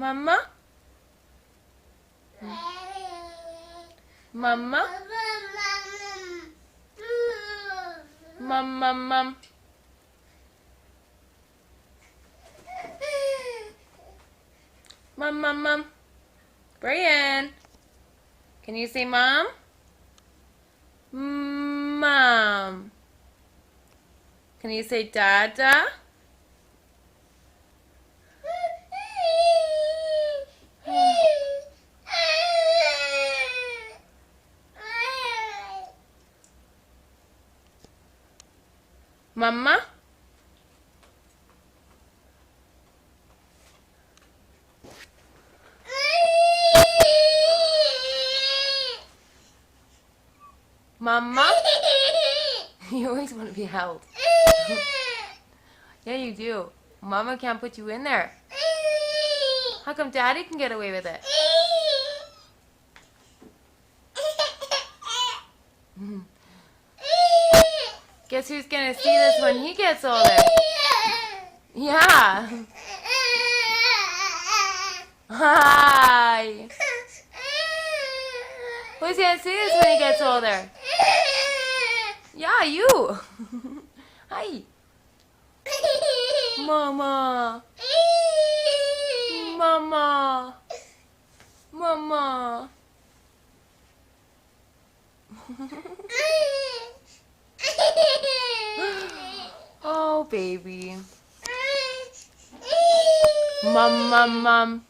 Mama? Mama? Mum. Mum. Brian, can you say mom? Mom. Can you say dada? Mama? Mama? You always want to be held. Yeah, you do. Mama can't put you in there. How come Daddy can get away with it? Guess who's gonna see this when he gets older? Yeah. Hi. Who's gonna see this when he gets older? Yeah, you. Hi. Mama. Mama. Mama. Oh, baby. Mom.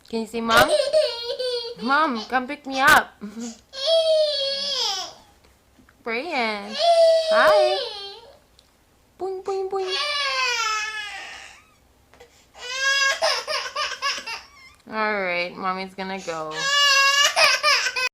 Can you say mom? Mom, come pick me up. Brian. Hi. Boing, boing, boing. All right, mommy's gonna go.